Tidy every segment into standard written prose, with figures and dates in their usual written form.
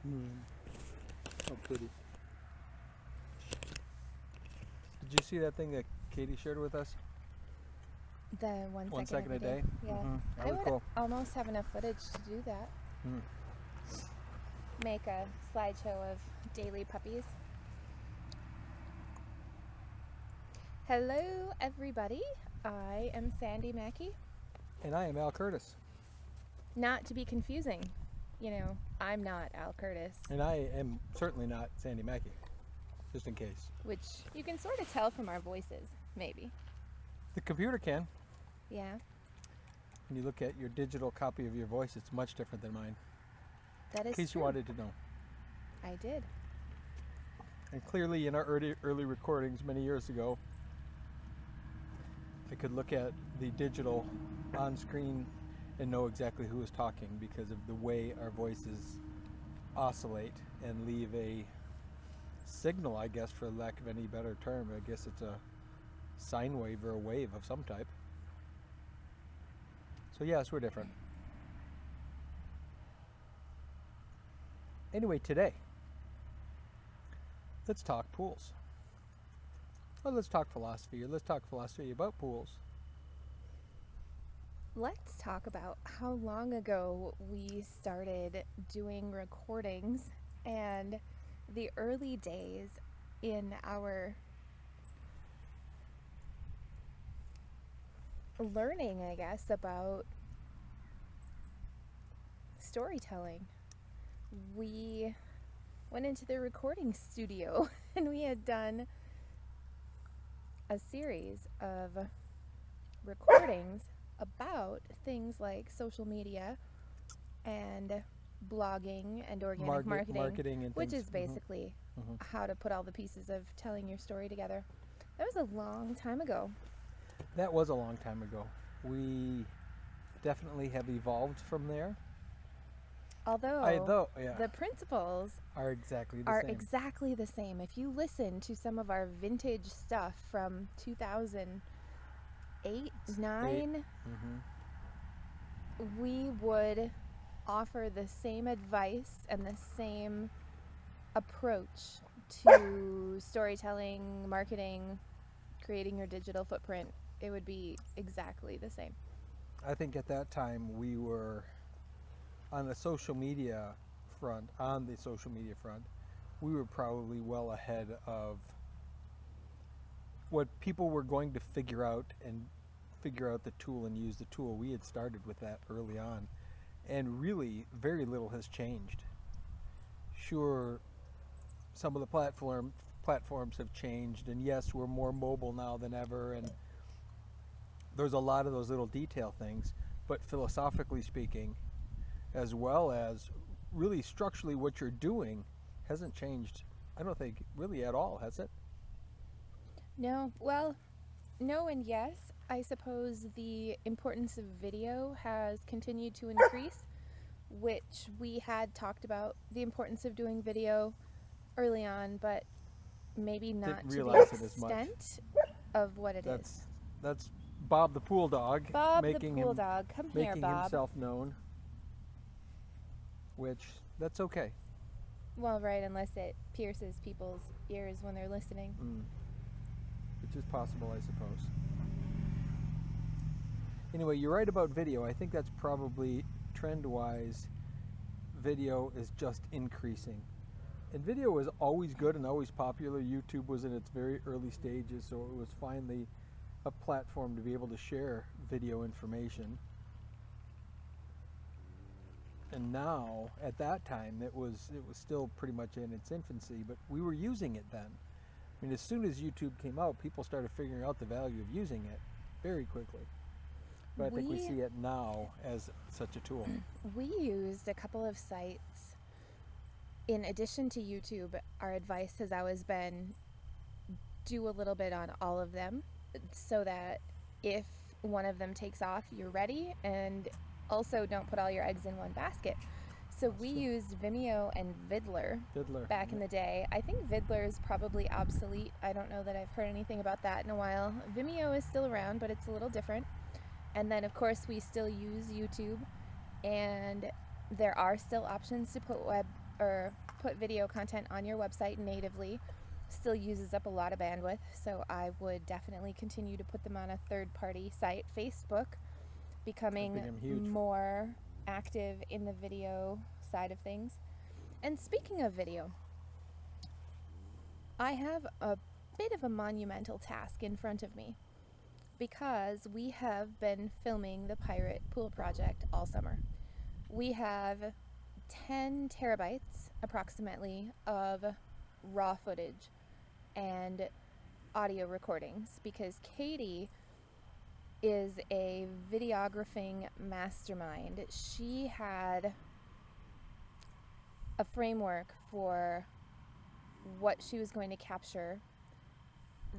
How pretty. Did you see that thing that Katie shared with us? The 1 1 second second a day? Yeah. That I was would cool. almost have enough footage to do that. Make a slideshow of daily puppies. Hello, everybody. I am Sandy Mackey. And I am Al Curtis. Not to be confusing. You know, I'm not Al Curtis. And I am certainly not Sandy Mackey, just in case. Which you can sort of tell from our voices, maybe. The computer can. Yeah. When you look at your digital copy of your voice, it's much different than mine. That is in case true. you wanted to know. I did. And clearly in our early recordings many years ago, I could look at the digital on screen and know exactly who was talking because of the way our voices oscillate and leave a signal, I guess, for lack of any better term. I guess it's a sine wave or a wave of some type. So yes, we're different. Anyway, today, let's talk pools. Well, let's talk philosophy, or let's talk philosophy about pools. Let's talk about how long ago we started doing recordings and the early days in our learning, I guess, about storytelling. We went into the recording studio and we had done a series of recordings about things like social media and blogging and organic marketing and which things. is basically how to put all the pieces of telling your story together. That was a long time ago. That was a long time ago. We definitely have evolved from there. Although the principles are exactly the same. If you listen to some of our vintage stuff from 2008, 9, we would offer the same advice and the same approach to storytelling, marketing, creating your digital footprint. It would be exactly the same. I think at that time we were on the social media front, we were probably well ahead of what people were going to figure out the tool and use the tool. We had started with that early on, and really very little has changed. Sure, some of the platforms have changed, and yes, we're more mobile now than ever, and there's a lot of those little detail things, but philosophically speaking, as well as really structurally what you're doing hasn't changed, I don't think, really at all, has it? No. Well, no and yes. I suppose the importance of video has continued to increase, which we had talked about the importance of doing video early on, but maybe not to the extent of what it is. That's Bob the pool dog. Bob the pool dog. Come here, Bob. Making himself known. Which, that's okay. Well, right, unless it pierces people's ears when they're listening. Which is possible, I suppose. Anyway, you're right about video. I think that's probably, trend-wise, video is just increasing. And video was always good and always popular. YouTube was in its very early stages, so it was finally a platform to be able to share video information. And now, at that time, it was still pretty much in its infancy, but we were using it then. I mean, as soon as YouTube came out, people started figuring out the value of using it very quickly. But I think we see it now as such a tool. We used a couple of sites. In addition to YouTube, our advice has always been do a little bit on all of them so that if one of them takes off, you're ready, and also don't put all your eggs in one basket. So we used Vimeo and Vidler back in the day. I think Vidler is probably obsolete. I don't know that I've heard anything about that in a while. Vimeo is still around, but it's a little different. And then, of course, we still use YouTube. And There are still options to put video content on your website natively. Still uses up a lot of bandwidth, so I would definitely continue to put them on a third-party site. Facebook becoming huge. more active in the video side of things. And speaking of video, I have a bit of a monumental task in front of me because we have been filming the Pirate Pool Project all summer. We have 10 terabytes approximately of raw footage and audio recordings because Katie is a videographing mastermind. She had a framework for what she was going to capture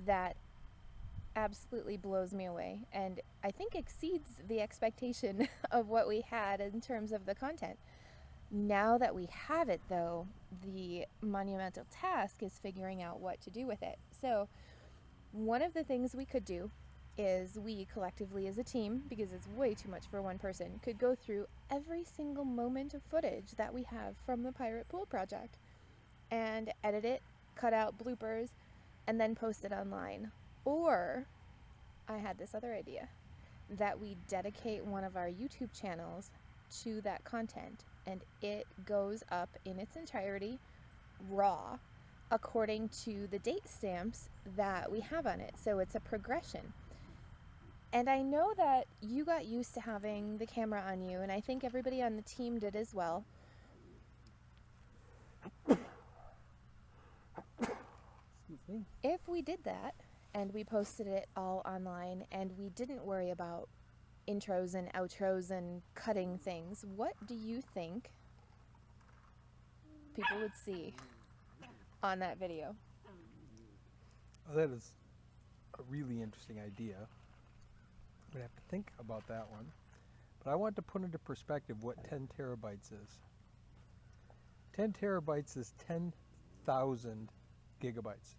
that absolutely blows me away, and I think exceeds the expectation of what we had in terms of the content. Now that we have it, though, the monumental task is figuring out what to do with it. So one of the things we could do is we collectively as a team, because it's way too much for one person, could go through every single moment of footage that we have from the Pirate Pool Project and edit it, cut out bloopers, and then post it online. Or I had this other idea, that we dedicate one of our YouTube channels to that content, and it goes up in its entirety, raw, according to the date stamps that we have on it. So it's a progression. And I know that you got used to having the camera on you, and I think everybody on the team did as well. Excuse me. If we did that, and we posted it all online, and we didn't worry about intros and outros and cutting things, what do you think people would see on that video? Oh, that is a really interesting idea. We'd have to think about that one. But I want to put into perspective what 10 terabytes is. 10 terabytes is 10,000 gigabytes.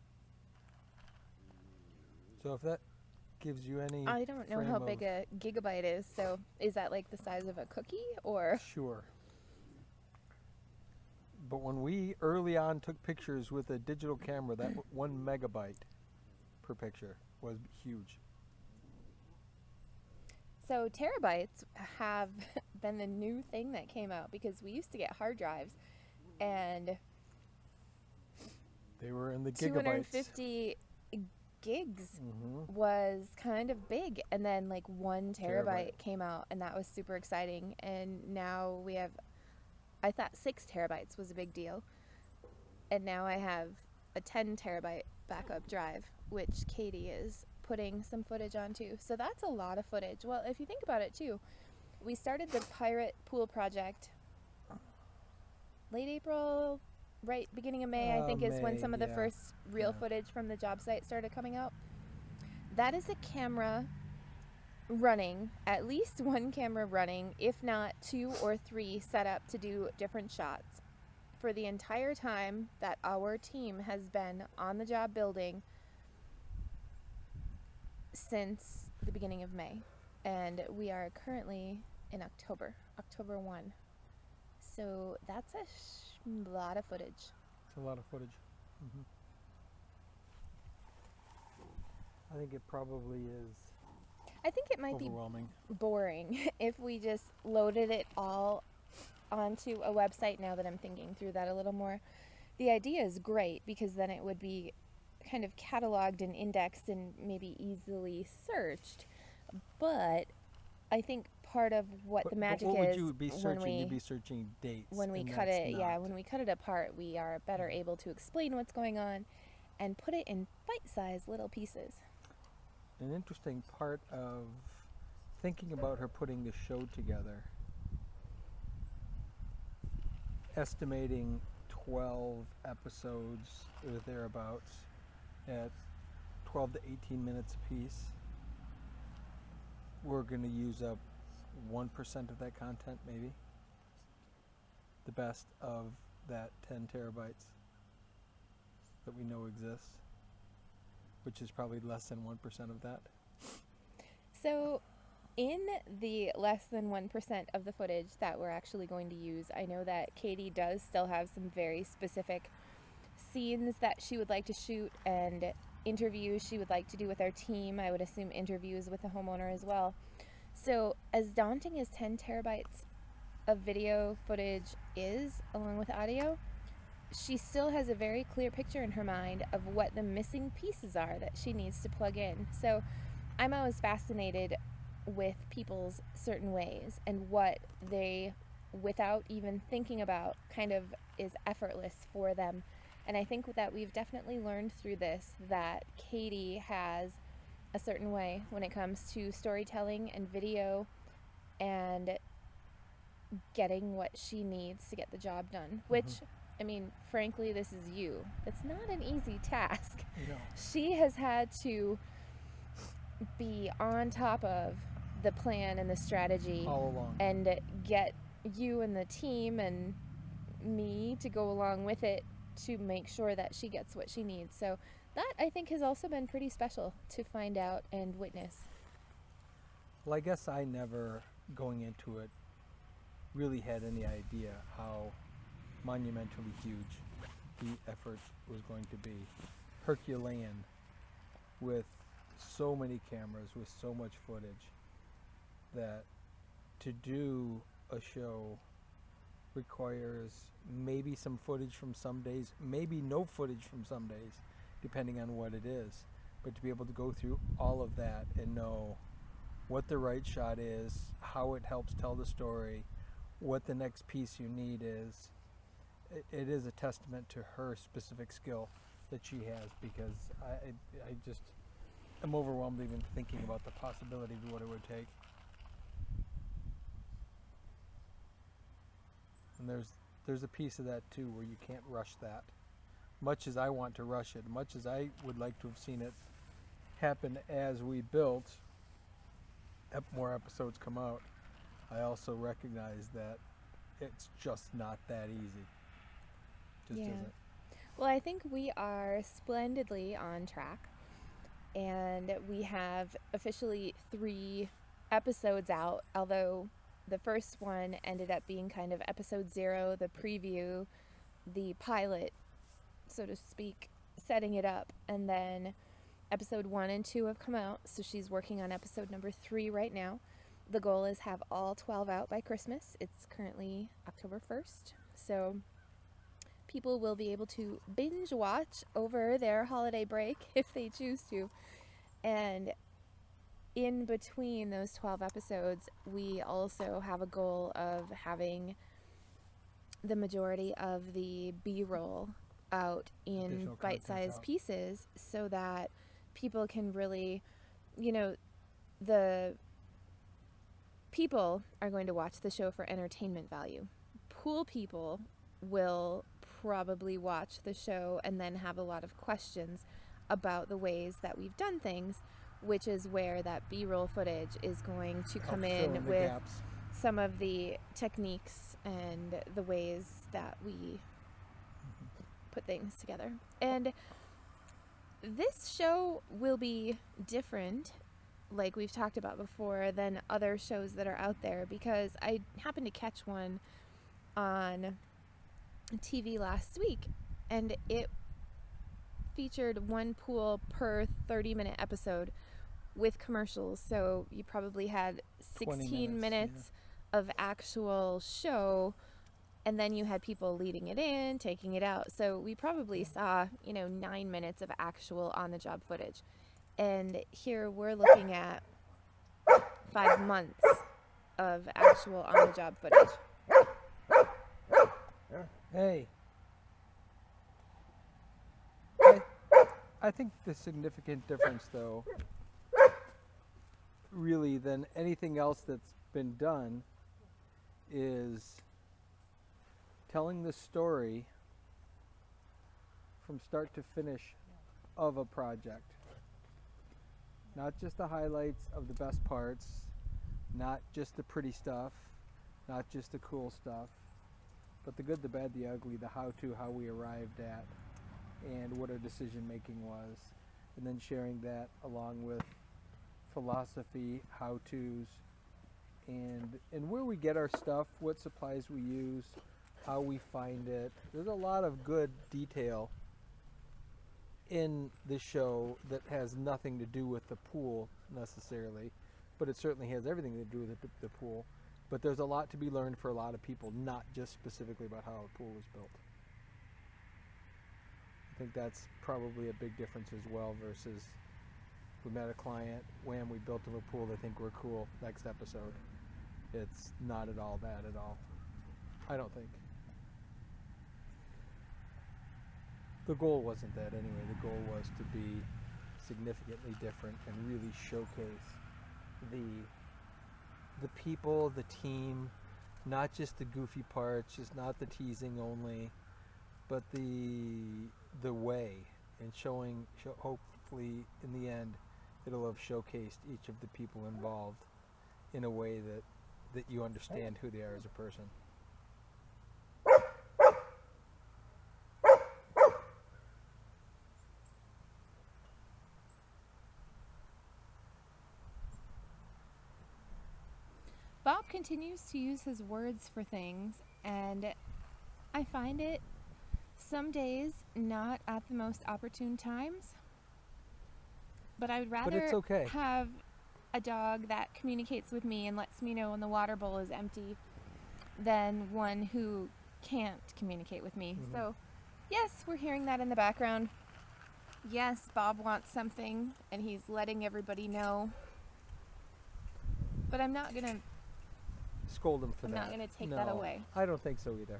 So if that gives you any I don't know how big a gigabyte is, so is that like the size of a cookie, or? Sure. But when we early on took pictures with a digital camera, that 1 megabyte per picture was huge. So terabytes have been the new thing that came out, because we used to get hard drives and They were in the gigabytes. 250 gigs was kind of big, and then like 1 terabyte came out, and that was super exciting. And now we have, I thought 6 terabytes was a big deal, and now I have a 10 terabyte backup drive, which Katie is putting some footage onto. So that's a lot of footage. Well, if you think about it too, we started the Pirate Pool Project late April, right beginning of May, I think is when some of the first real footage from the job site started coming out. That is a camera running, at least 1 camera running, if not 2 or 3 set up to do different shots for the entire time that our team has been on the job building since the beginning of May. And we are currently in October 1. So that's a lot of footage. It's a lot of footage. I think it probably is I think it might be overwhelming. boring if we just loaded it all onto a website, now that I'm thinking through that a little more. The idea is great, because then it would be kind of cataloged and indexed and maybe easily searched. But I think part of what the magic what is, would you be searching? when You'd be searching dates. we and cut that's it, not. when we cut it apart, we are better able to explain what's going on and put it in bite-sized little pieces. An interesting part of thinking about her putting the show together, estimating 12 episodes or thereabouts at 12 to 18 minutes apiece, we're going to use up 1% of that content, maybe. The best of that 10 terabytes that we know exists, which is probably less than 1% of that. So In the less than 1% of the footage that we're actually going to use, I know that Katie does still have some very specific scenes that she would like to shoot and interviews she would like to do with our team. I would assume interviews with the homeowner as well. So as daunting as 10 terabytes of video footage is, along with audio, she still has a very clear picture in her mind of what the missing pieces are that she needs to plug in. So I'm always fascinated with people's certain ways and what they, without even thinking about, kind of is effortless for them. And I think that we've definitely learned through this that Katie has a certain way when it comes to storytelling and video and getting what she needs to get the job done, which, I mean, frankly, this is you. It's not an easy task. No. She has had to be on top of the plan and the strategy All along. and get you and the team and me to go along with it to make sure that she gets what she needs. So that, I think, has also been pretty special to find out and witness. Well, I guess I never, going into it, really had any idea how monumentally huge the effort was going to be. Herculean, with so many cameras, with so much footage, that to do a show requires maybe some footage from some days, maybe no footage from some days, depending on what it is. But to be able to go through all of that and know what the right shot is, how it helps tell the story, what the next piece you need is, it is a testament to her specific skill that she has, because I just am overwhelmed even thinking about the possibility of what it would take. And there's a piece of that too where you can't rush that. Much as I want to rush it, much as I would like to have seen it happen as we built, more episodes come out, I also recognize that it's just not that easy. Just isn't. Well, I think we are splendidly on track, and we have officially 3 episodes out, although the first one ended up being kind of episode 0, the preview, the pilot, so to speak, setting it up, and then episode 1 and 2 have come out, so she's working on episode number 3 right now. The goal is have all 12 out by Christmas. It's currently October 1st, so people will be able to binge watch over their holiday break if they choose to. And in between those 12 episodes, we also have a goal of having the majority of the B-roll out in bite-sized pieces so that people can really, the people are going to watch the show for entertainment value. Pool people will probably watch the show and then have a lot of questions about the ways that we've done things, which is where that B-roll footage is going to come in with some of the techniques and the ways that we put things together. And this show will be different, like we've talked about before, than other shows that are out there, because I happened to catch one on TV last week, and it featured one pool per 30-minute episode with commercials, so you probably had 16 minutes of actual show, and then you had people leading it in, taking it out, so we probably saw 9 minutes of actual on-the-job footage. And here we're looking at 5 months of actual on-the-job footage. Hey. I think the significant difference, though, really than anything else that's been done, is telling the story from start to finish of a project. Not just the highlights of the best parts, not just the pretty stuff, not just the cool stuff, but the good, the bad, the ugly, the how-to, how we arrived at, and what our decision-making was, and then sharing that along with philosophy, how-tos, and where we get our stuff, what supplies we use, how we find it. There's a lot of good detail in this show that has nothing to do with the pool necessarily, but it certainly has everything to do with the pool. But there's a lot to be learned for a lot of people, not just specifically about how a pool was built. I think that's probably a big difference as well versus we met a client, wham, we built them a pool, they think we're cool, next episode. It's not at all that at all. I don't think. The goal wasn't that anyway. The goal was to be significantly different and really showcase the people, the team, not just the goofy parts, just not the teasing only, but the way, and hopefully in the end it'll have showcased each of the people involved in a way that you understand who they are as a person. Bob continues to use his words for things, and I find it some days not at the most opportune times. But I would rather it's okay. have a dog that communicates with me and lets me know when the water bowl is empty than one who can't communicate with me. Mm-hmm. So, yes, we're hearing that in the background. Yes, Bob wants something, and he's letting everybody know. But I'm not going to Scold him for that. I'm not going to take that away. I don't think so either.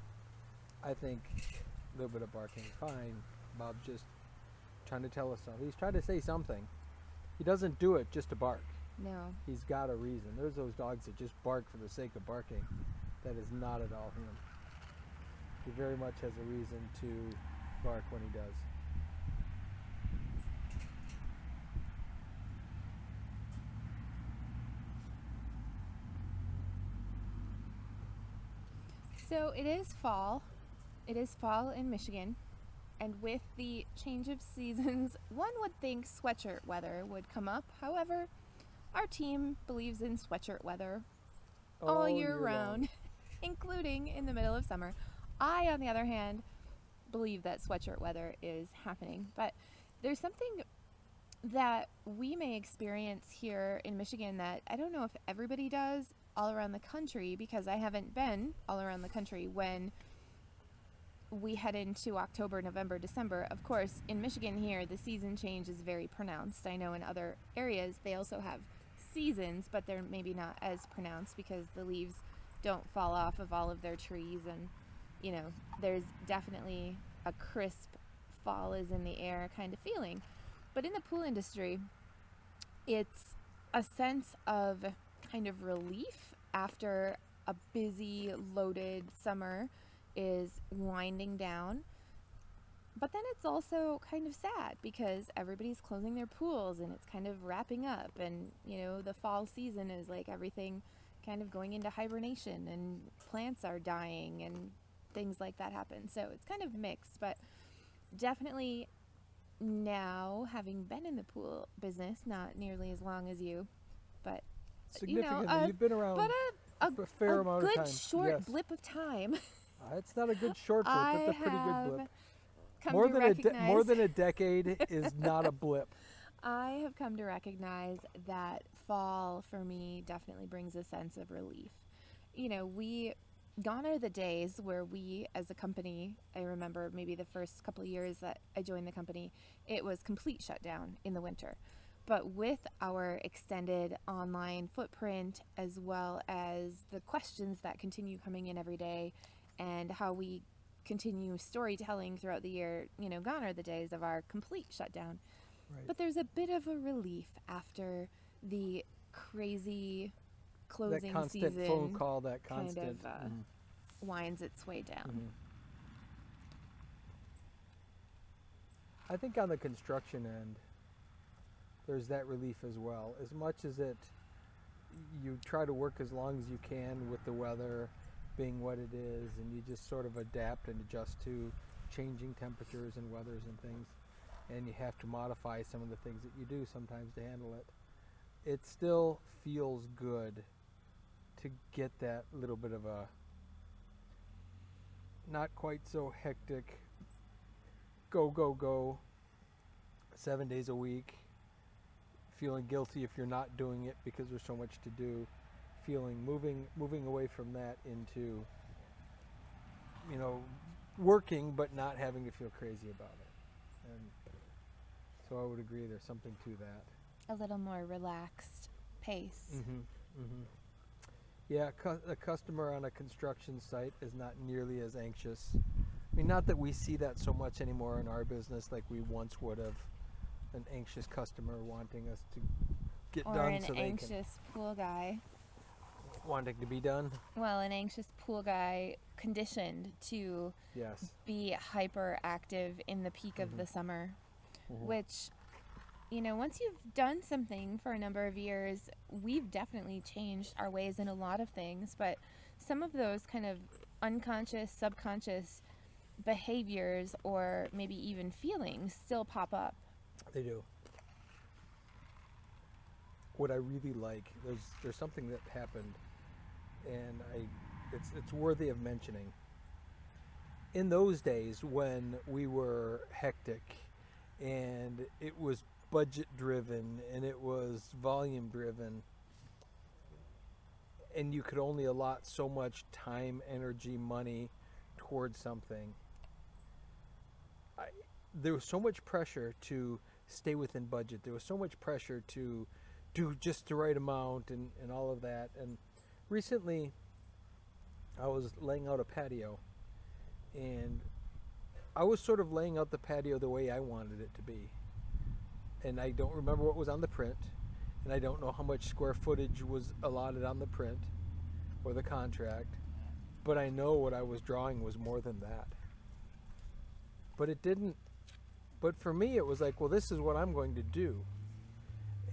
I think a little bit of barking, fine. Bob's just trying to tell us something. He's trying to say something. He doesn't do it just to bark. No. He's got a reason. There's those dogs that just bark for the sake of barking. That is not at all him. He very much has a reason to bark when he does. So it is fall. It is fall in Michigan. And with the change of seasons, one would think sweatshirt weather would come up. However, our team believes in sweatshirt weather all year round, including in the middle of summer. I, on the other hand, believe that sweatshirt weather is happening. But there's something that we may experience here in Michigan that I don't know if everybody does all around the country, because I haven't been all around the country when we head into October, November, December. Of course, in Michigan here, the season change is very pronounced. I know in other areas they also have seasons, but they're maybe not as pronounced because the leaves don't fall off of all of their trees, and you know, there's definitely a crisp fall is in the air kind of feeling. But in the pool industry, it's a sense of kind of relief after a busy, loaded summer is winding down. But then it's also kind of sad because everybody's closing their pools and it's kind of wrapping up, and you know, the fall season is like everything kind of going into hibernation and plants are dying and things like that happen. So it's kind of mixed, but definitely now, having been in the pool business, not nearly as long as you, but Significantly, you know, you've been around a a fair amount of time. good short Yes. blip of time. It's not a good short blip, it's a pretty good blip. Come More than a decade is not a blip. I have come to recognize that fall for me definitely brings a sense of relief. You know, gone are the days where we as a company, I remember maybe the first couple of years that I joined the company, it was complete shutdown in the winter. But with our extended online footprint, as well as the questions that continue coming in every day and how we continue storytelling throughout the year, you know, gone are the days of our complete shutdown. Right. But there's a bit of a relief after the crazy closing that constant season phone call, that constant kind of winds its way down. Mm-hmm. I think on the construction end, there's that relief as well. As much as you try to work as long as you can with the weather being what it is, and you just sort of adapt and adjust to changing temperatures and weathers and things, and you have to modify some of the things that you do sometimes to handle it. it still feels good to get that little bit of a not quite so hectic go 7 days a week, feeling guilty if you're not doing it because there's so much to do, moving away from that into, you know, working but not having to feel crazy about it. And so I would agree there's something to that. A little more relaxed pace. Yeah, a customer on a construction site is not nearly as anxious. I mean, not that we see that so much anymore in our business like we once would have. An anxious customer wanting us to get Or done an so they anxious pool guy. can wanting to be done. Well, an anxious pool guy conditioned to Yes. be hyperactive in the peak of the summer, which, you know, once you've done something for a number of years, we've definitely changed our ways in a lot of things, but some of those kind of unconscious, subconscious behaviors or maybe even feelings still pop up. They do. What I really like, there's something that happened, and it's worthy of mentioning. In those days when we were hectic, and it was budget driven, and it was volume driven, and you could only allot so much time, energy, money towards something. There was so much pressure to stay within budget. There was so much pressure to do just the right amount and all of that. And recently, I was laying out a patio, and I was sort of laying out the patio the way I wanted it to be. And I don't remember what was on the print, and I don't know how much square footage was allotted on the print or the contract, but I know what I was drawing was more than that. But it didn't. But for me, it was like, well, this is what I'm going to do,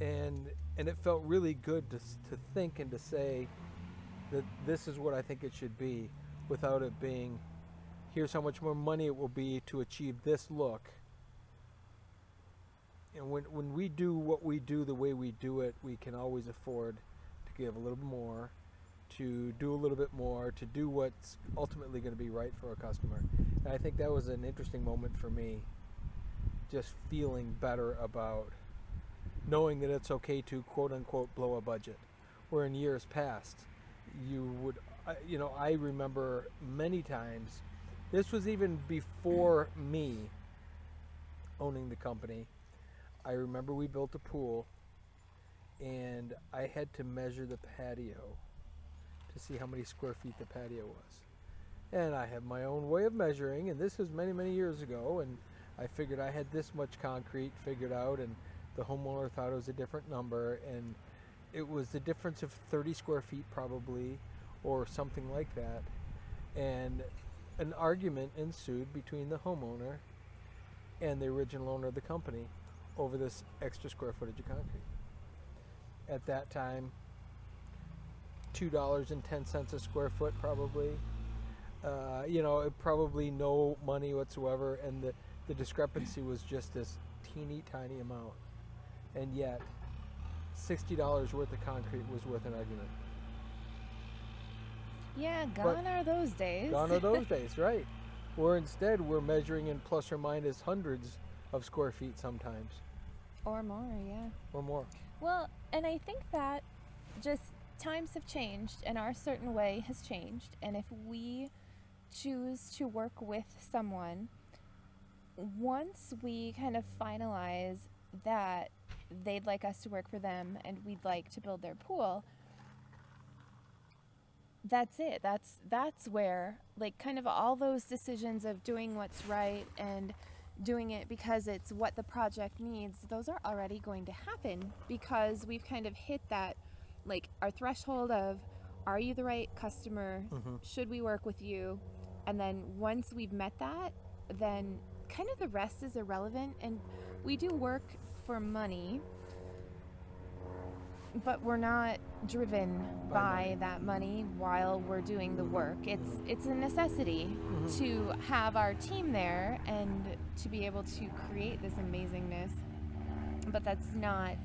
and it felt really good to think and to say that this is what I think it should be, without it being, here's how much more money it will be to achieve this look. And when we do what we do the way we do it, we can always afford to give a little more, to do a little bit more, to do what's ultimately going to be right for a customer. And I think that was an interesting moment for me, just feeling better about knowing that it's okay to quote unquote blow a budget, where in years past you would, I remember many times, this was even before me owning the company. I remember we built a pool, and I had to measure the patio to see how many square feet the patio was. And I have my own way of measuring, and this was many, many years ago, and I figured I had this much concrete figured out, and the homeowner thought it was a different number, and it was the difference of 30 square feet probably, or something like that. And an argument ensued between the homeowner and the original owner of the company over this extra square footage of concrete. At that time, $2.10 a square foot probably. Probably no money whatsoever, and the discrepancy was just this teeny tiny amount. And yet, $60 worth of concrete was worth an argument. Yeah, gone are those days. Gone are those days, right. Where instead we're measuring in plus or minus hundreds of square feet sometimes. Or more, yeah. Or more. Well, and I think that just times have changed, and our certain way has changed. And if we choose to work with someone, once we kind of finalize that they'd like us to work for them and we'd like to build their pool, that's it. That's where, like, kind of all those decisions of doing what's right and doing it because it's what the project needs, those are already going to happen because we've kind of hit that, like, our threshold of, are you the right customer? Should we work with you? And then once we've met that, then kind of the rest is irrelevant. And we do work for money, but we're not driven by that money while we're doing the work. It's a necessity to have our team there and to be able to create this amazingness. But that's not,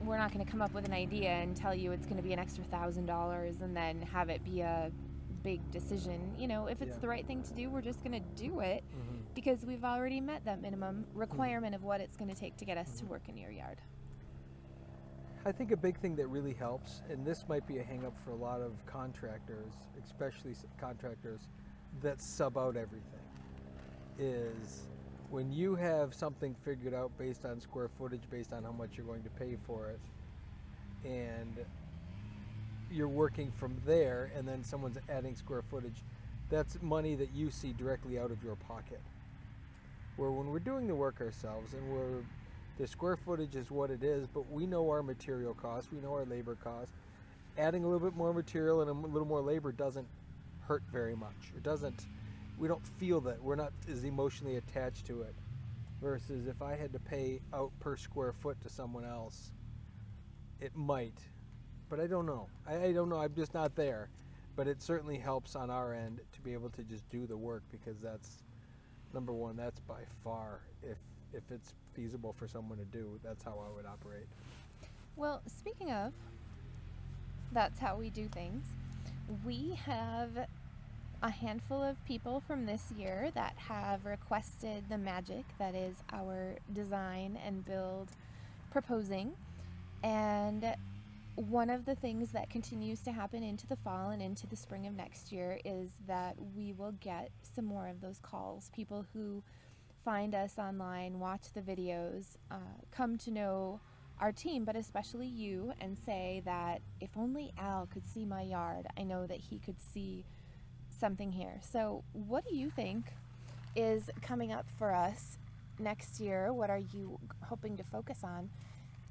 we're not going to come up with an idea and tell you it's going to be an extra $1,000 and then have it be a big decision. You know, if it's the right thing to do, we're just going to do it because we've already met that minimum requirement of what it's going to take to get us to work in your yard. I think a big thing that really helps, and this might be a hang up for a lot of contractors, especially contractors that sub out everything, is when you have something figured out based on square footage, based on how much you're going to pay for it, and you're working from there, and then someone's adding square footage, that's money that you see directly out of your pocket. Where when we're doing the work ourselves, and the square footage is what it is, but we know our material costs, we know our labor costs. Adding a little bit more material and a little more labor doesn't hurt very much. We don't feel that. We're not as emotionally attached to it. Versus if I had to pay out per square foot to someone else, it might. But I don't know. I don't know. I'm just not there. But it certainly helps on our end to be able to just do the work, because that's, number one, that's by far, if it's feasible for someone to do, that's how I would operate. Well, speaking of, that's how we do things. We have a handful of people from this year that have requested the magic that is our design and build proposing. And one of the things that continues to happen into the fall and into the spring of next year is that we will get some more of those calls. People who find us online, watch the videos, come to know our team, but especially you, and say that if only Al could see my yard, I know that he could see something here. So what do you think is coming up for us next year? What are you hoping to focus on?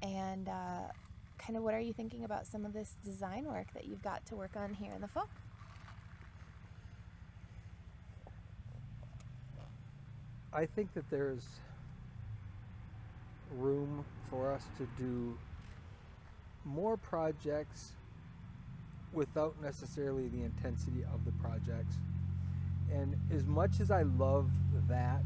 And kind of what are you thinking about some of this design work that you've got to work on here in the fall? I think that there's room for us to do more projects without necessarily the intensity of the projects. And as much as I love that,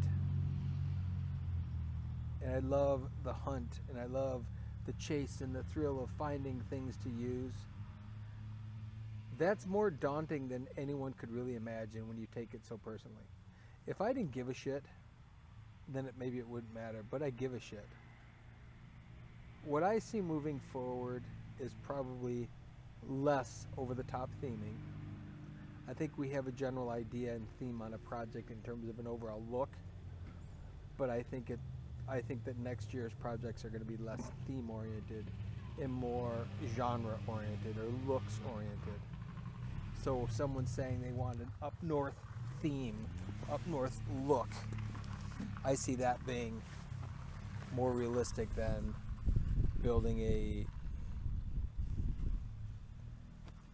and I love the hunt, and I love the chase and the thrill of finding things to use, that's more daunting than anyone could really imagine when you take it so personally. If I didn't give a shit, then maybe it wouldn't matter, but I give a shit. What I see moving forward is probably less over-the-top theming. I think we have a general idea and theme on a project in terms of an overall look, but I think that next year's projects are going to be less theme-oriented and more genre-oriented or looks-oriented. So if someone's saying they want an up-north theme, up-north look, I see that being more realistic than building a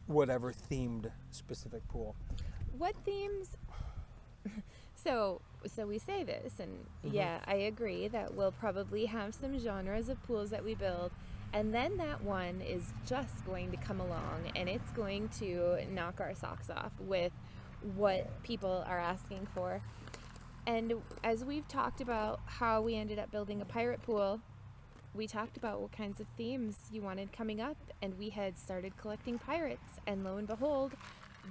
whatever themed specific pool. What themes? So we say this, and yeah, I agree that we'll probably have some genres of pools that we build, and then that one is just going to come along and it's going to knock our socks off with what people are asking for. And as we've talked about how we ended up building a pirate pool, we talked about what kinds of themes you wanted coming up, and we had started collecting pirates, and lo and behold,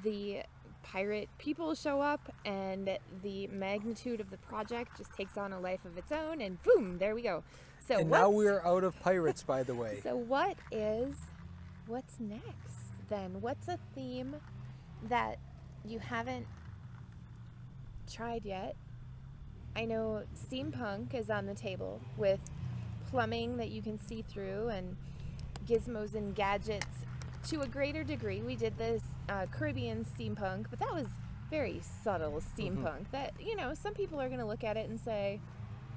the pirate people show up, and the magnitude of the project just takes on a life of its own, and boom, there we go. So and now we're out of pirates, by the way. So what's next then? What's a theme that you haven't tried yet? I know steampunk is on the table with plumbing that you can see through and gizmos and gadgets to a greater degree. We did this Caribbean steampunk, but that was very subtle steampunk that, you know, some people are going to look at it and say,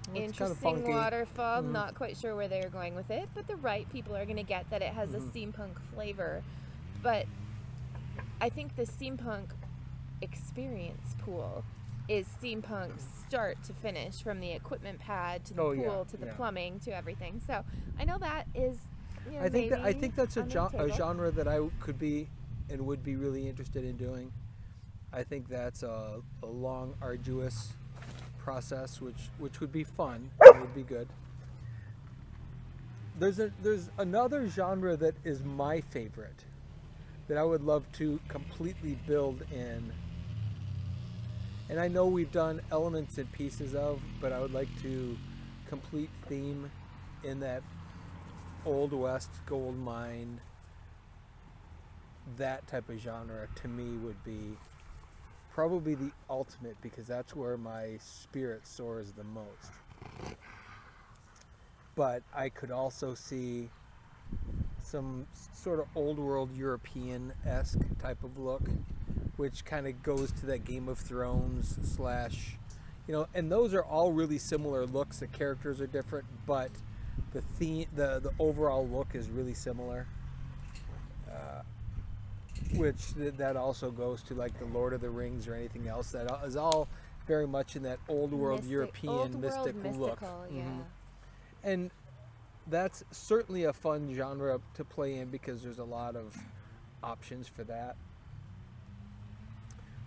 well, interesting waterfall, not quite sure where they're going with it, but the right people are going to get that it has a steampunk flavor. But I think the steampunk experience pool is steampunk start to finish, from the equipment pad to the pool to the plumbing to everything. So I know that is, you know, I think that's a genre that I could be and would be really interested in doing. I think that's a long, arduous process, which would be fun. It would be good. There's another genre that is my favorite that I would love to completely build in, and I know we've done elements and pieces of, but I would like to complete theme in that Old West gold mine. That type of genre to me would be probably the ultimate, because that's where my spirit soars the most. But I could also see some sort of old world European-esque type of look, which kind of goes to that Game of Thrones slash, and those are all really similar looks. The characters are different, but the theme, the overall look is really similar. Which that also goes to like the Lord of the Rings or anything else. That is all very much in that old world European mystic look. Yeah. Mm-hmm. And that's certainly a fun genre to play in because there's a lot of options for that.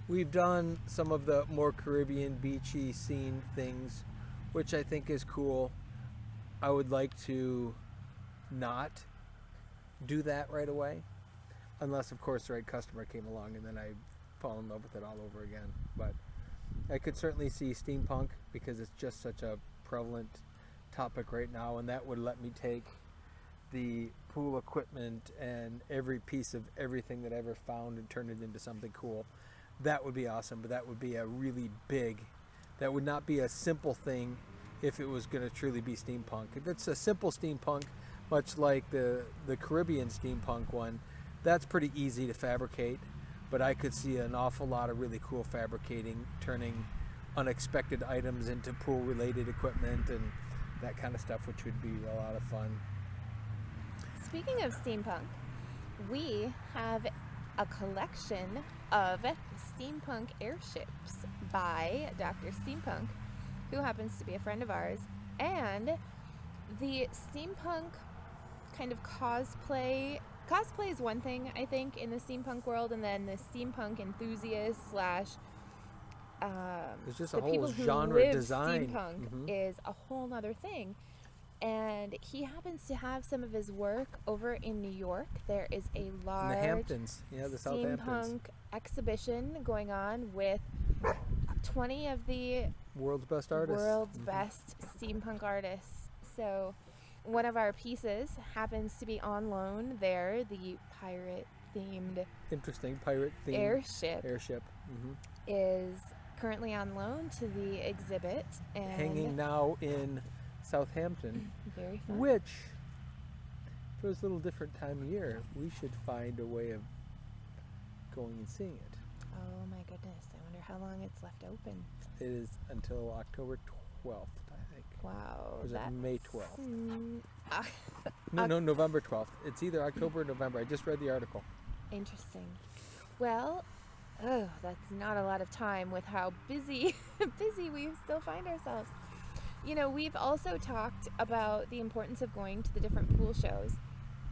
We've done some of the more Caribbean beachy scene things, which I think is cool. I would like to not do that right away, unless of course the right customer came along and then I fall in love with it all over again. But I could certainly see steampunk because it's just such a prevalent topic right now, and that would let me take the pool equipment and every piece of everything that I ever found and turn it into something cool. That would be awesome, but that would be a really big, that would not be a simple thing if it was going to truly be steampunk. If it's a simple steampunk, much like the Caribbean steampunk one, that's pretty easy to fabricate, but I could see an awful lot of really cool fabricating, turning unexpected items into pool-related equipment and that kind of stuff, which would be a lot of fun. Speaking of steampunk, we have a collection of steampunk airships by Dr. Steampunk, who happens to be a friend of ours, and the steampunk kind of cosplay is one thing, I think, in the steampunk world, and then the steampunk enthusiast slash there's just the a whole people who genre live design. Steampunk is a whole other thing. And he happens to have some of his work over in New York. There is a large in the Hamptons, the South Hamptons. steampunk exhibition going on with 20 of the world's best artists. Best steampunk artists. So one of our pieces happens to be on loan there, the pirate-themed Interesting pirate-themed airship is currently on loan to the exhibit. And hanging now in Southampton. Very fun. Which, for this little different time of year, we should find a way of going and seeing it. Oh my goodness, I wonder how long it's left open. It is until October 12th, I think. Wow. Or is it May 12th? No, November 12th. It's either October or November. I just read the article. Interesting. Well, that's not a lot of time with how busy we still find ourselves. We've also talked about the importance of going to the different pool shows.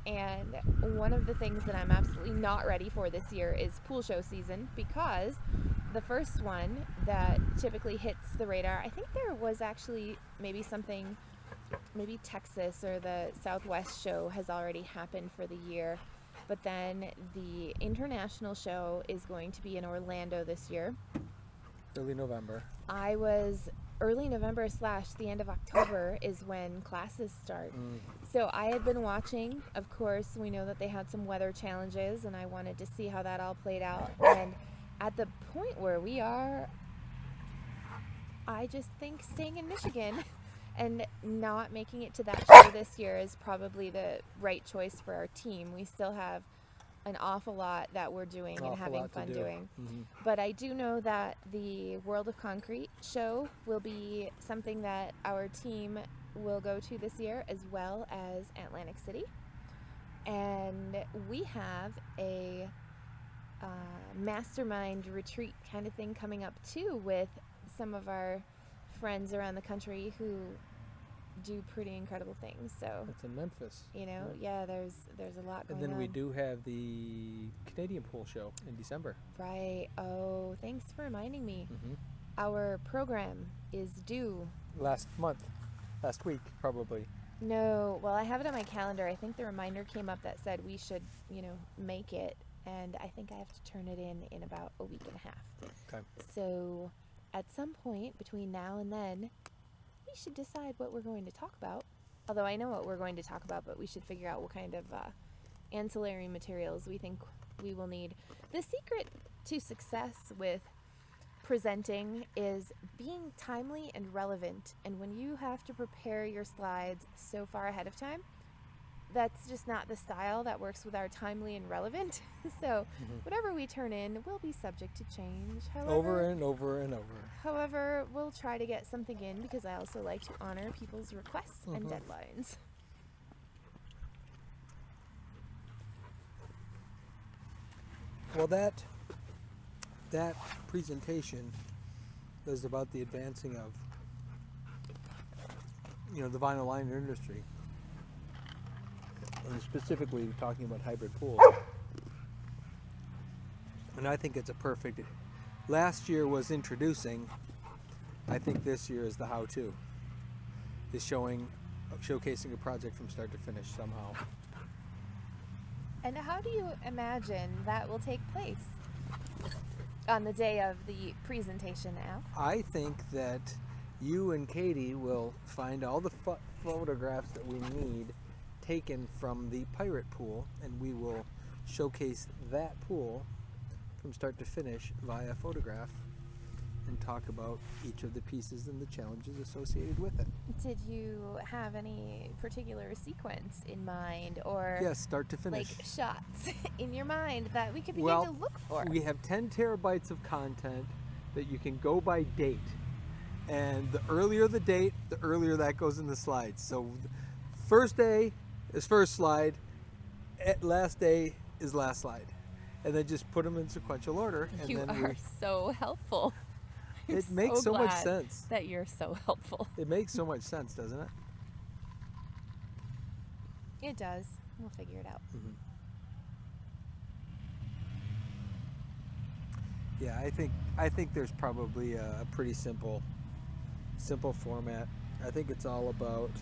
And one of the things that I'm absolutely not ready for this year is pool show season, because the first one that typically hits the radar, I think there was actually maybe Texas or the Southwest show has already happened for the year. But then the international show is going to be in Orlando this year. Early November. Early November / the end of October is when classes start. So I had been watching. Of course, we know that they had some weather challenges, and I wanted to see how that all played out. And at the point where we are, I just think staying in Michigan and not making it to that show this year is probably the right choice for our team. We still have an awful lot that we're doing and having fun doing. But I do know that the World of Concrete show will be something that our team will go to this year, as well as Atlantic City. And we have a mastermind retreat kind of thing coming up too, with some of our friends around the country who do pretty incredible things. So it's in Memphis. There's a lot going on. And then we do have the Canadian Pool Show in December. Right. Oh, thanks for reminding me. Our program is due last week, probably. No, well, I have it on my calendar. I think the reminder came up that said we should, make it, and I think I have to turn it in about a week and a half. Okay. So, at some point between now and then, we should decide what we're going to talk about. Although I know what we're going to talk about, but we should figure out what kind of ancillary materials we think we will need. The secret to success with presenting is being timely and relevant. And when you have to prepare your slides so far ahead of time, that's just not the style that works with our timely and relevant. So whatever we turn in will be subject to change. However, Over and over and over. However, we'll try to get something in because I also like to honor people's requests and deadlines. Well, that presentation was about the advancing of, the vinyl liner industry, and specifically talking about hybrid pools. And I think it's a perfect. Last year was introducing. I think this year is the how-to. Is showcasing a project from start to finish somehow. And how do you imagine that will take place on the day of the presentation, Al? I think that you and Katie will find all the photographs that we need taken from the pirate pool, and we will showcase that pool from start to finish via photograph and talk about each of the pieces and the challenges associated with it. Did you have any particular sequence in mind, or Yes, start to finish. like shots in your mind that we could begin to look for? We have 10 terabytes of content that you can go by date. And the earlier the date, the earlier that goes in the slides. So first day is first slide, last day is last slide. And then just put them in sequential order. And You then are so helpful. I'm it makes so much glad sense. that you're so helpful. It makes so much sense, doesn't it? It does. We'll figure it out. Yeah, I think there's probably a pretty simple format. I think it's all about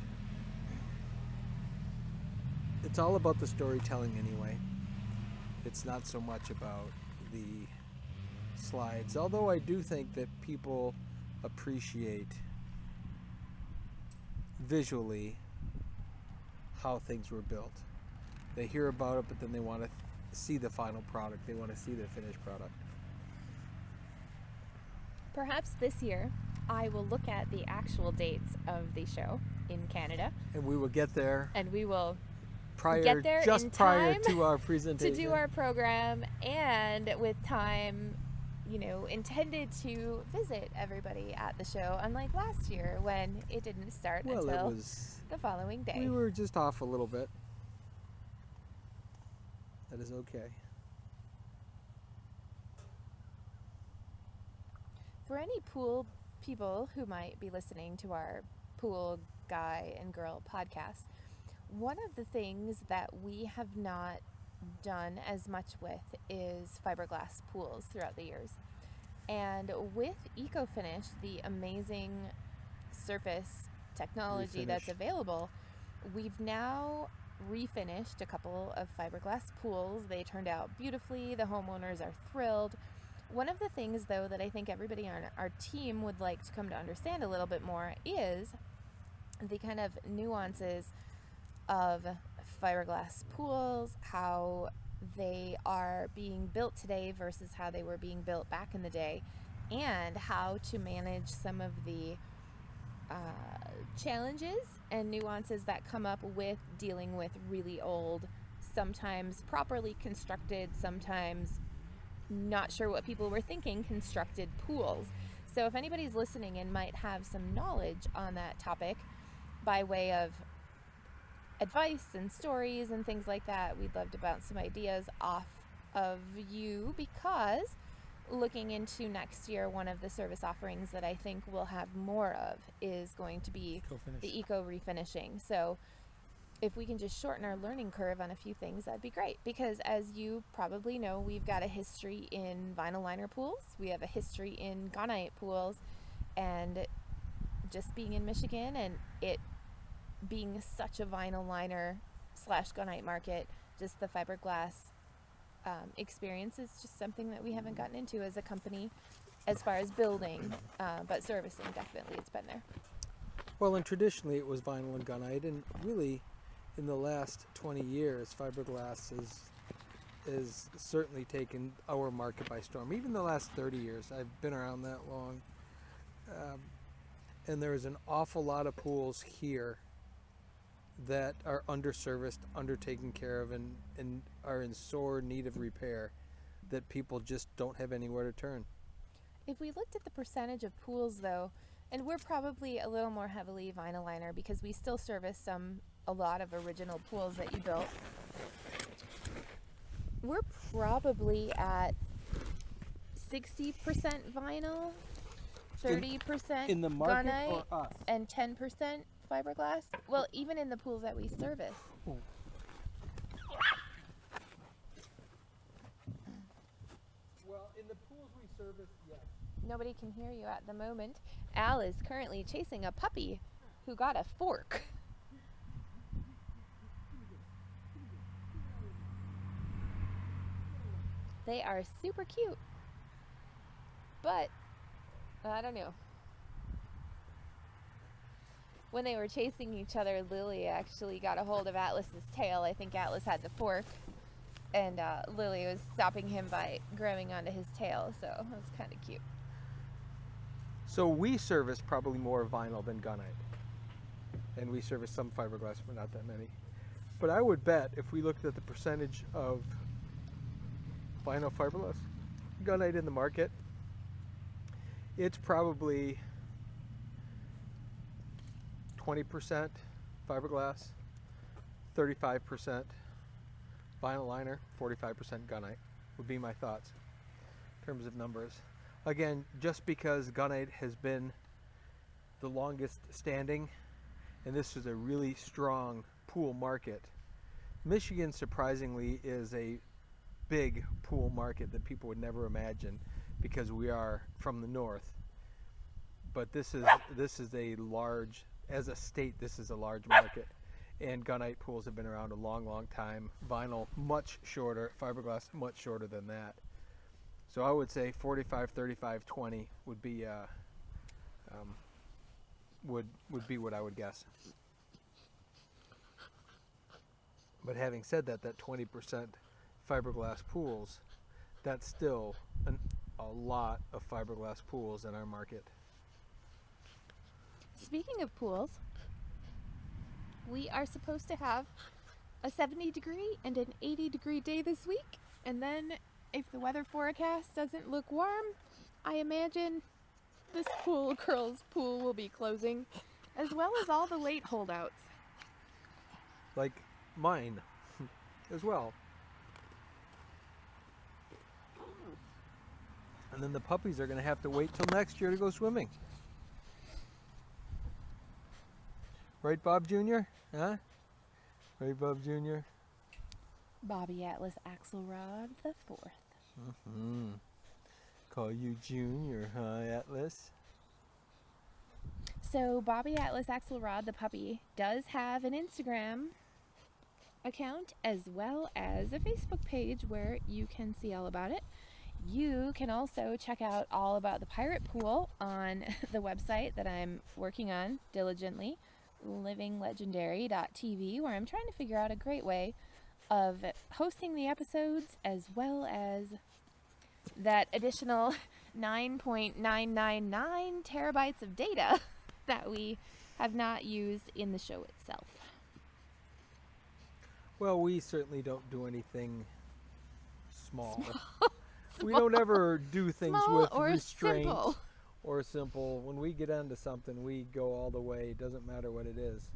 the storytelling anyway. It's not so much about the slides, although I do think that people appreciate visually how things were built. They hear about it, but then they want to see the final product. They want to see the finished product. Perhaps this year I will look at the actual dates of the show in Canada, And we will get there and we will prior get there just in prior time to our presentation. to do our program, and with time, intended to visit everybody at the show, unlike last year when it didn't start Well, until it was the following day. we were just off a little bit. That is okay. For any pool people who might be listening to our Pool Guy and Girl podcast, one of the things that we have not done as much with is fiberglass pools throughout the years. And with EcoFinish, the amazing surface technology that's available, we've now refinished a couple of fiberglass pools. They turned out beautifully. The homeowners are thrilled. One of the things, though, that I think everybody on our team would like to come to understand a little bit more is the kind of nuances of fiberglass pools, how they are being built today versus how they were being built back in the day, and how to manage some of the challenges and nuances that come up with dealing with really old, sometimes properly constructed, sometimes not sure what people were thinking, constructed pools. So if anybody's listening and might have some knowledge on that topic by way of advice and stories and things like that, we'd love to bounce some ideas off of you, because looking into next year, one of the service offerings that I think we'll have more of is going to be the eco refinishing. So if we can just shorten our learning curve on a few things, that'd be great, because as you probably know, we've got a history in vinyl liner pools, we have a history in gonite pools, and just being in Michigan and it being such a vinyl liner / gunite market, just the fiberglass experience is just something that we haven't gotten into as a company as far as building, but servicing, definitely it's been there. Well, and traditionally it was vinyl and gunite, and really in the last 20 years, fiberglass is certainly taken our market by storm. Even the last 30 years, I've been around that long. And there's an awful lot of pools here that are underserviced, undertaken care of, and are in sore need of repair that people just don't have anywhere to turn. If we looked at the percentage of pools, though, and we're probably a little more heavily vinyl liner because we still service a lot of original pools that you built. We're probably at 60% vinyl, 30% In the market gunite, or us? and 10% fiberglass. Well, even in the pools that we service. Ooh. Well, in the pools we service, yes. Nobody can hear you at the moment. Al is currently chasing a puppy who got a fork. They are super cute. But, I don't know. When they were chasing each other, Lily actually got a hold of Atlas's tail. I think Atlas had the fork. And Lily was stopping him by grabbing onto his tail. So it was kind of cute. So we service probably more vinyl than gunite. And we service some fiberglass, but not that many. But I would bet if we looked at the percentage of vinyl fiberglass gunite in the market, it's probably 20% fiberglass, 35% vinyl liner, 45% gunite would be my thoughts in terms of numbers. Again, just because gunite has been the longest standing, and this is a really strong pool market. Michigan, surprisingly, is a big pool market that people would never imagine because we are from the north. But this is a large, as a state, this is a large market. And gunite pools have been around a long, long time. Vinyl, much shorter. Fiberglass, much shorter than that. So I would say 45, 35, 20 would be would be what I would guess. But having said that, that 20% fiberglass pools, that's still a lot of fiberglass pools in our market. Speaking of pools, we are supposed to have a 70-degree and an 80-degree day this week. And then if the weather forecast doesn't look warm, I imagine this girls' pool will be closing, as well as all the late holdouts. Like mine as well. And then the puppies are going to have to wait till next year to go swimming. Right, Bob Jr.? Huh? Right, Bob Jr.? Bobby Atlas Axelrod the Fourth. Mm-hmm. Call you Junior, huh, Atlas? So Bobby Atlas Axelrod the puppy does have an Instagram account as well as a Facebook page where you can see all about it. You can also check out all about the pirate pool on the website that I'm working on diligently, livinglegendary.tv, where I'm trying to figure out a great way of hosting the episodes as well as that additional 9.999 terabytes of data that we have not used in the show itself. Well, we certainly don't do anything small. We don't ever do things Small with or restraint simple. or simple. When we get onto something, we go all the way. It doesn't matter what it is.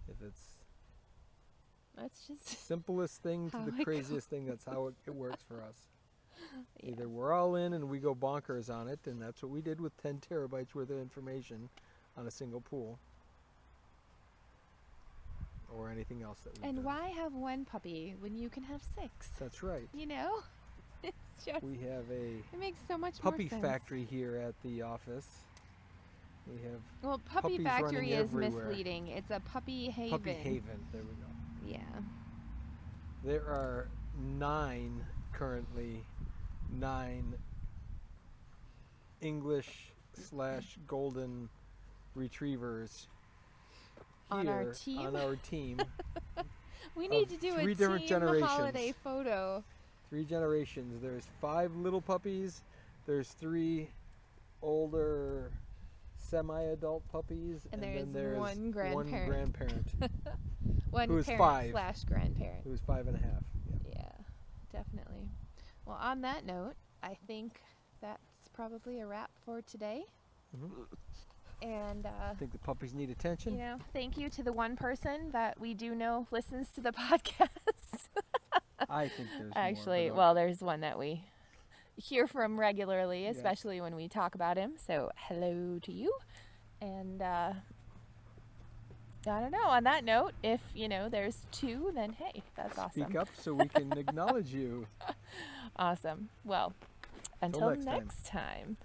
If it's That's just simplest thing to how the it craziest thing, that's how it works for us. Yeah. Either we're all in and we go bonkers on it, and that's what we did with 10 terabytes worth of information on a single pool. Or anything else that we've And done. why have one puppy when you can have 6? That's right. You know? It's just, We have a it makes so much puppy more sense. factory here at the office. We have Well, Puppy puppies Factory running is everywhere. misleading. It's a puppy haven. Puppy Haven. There we go. Yeah. There are 9 currently, 9 English/golden retrievers On our here team? on our team. We need Of to do 3 a different team generations. holiday photo. 3 generations. There's 5 little puppies. There's 3 older semi-adult puppies, And then there's there's one grandparent. one grandparent One Who is parent 5. slash grandparent. who's 5.5. Yeah. Yeah, definitely. Well, on that note, I think that's probably a wrap for today. Mhm. And, I think the puppies need attention. you know, thank you to the one person that we do know listens to the podcast. I think there's Actually, more, but, well, there's one that we hear from regularly, especially when we talk about him. So, hello to you. And I don't know. On that note, if there's 2, then hey, that's awesome. speak up so we can acknowledge you. Awesome. Well, until next time. next time.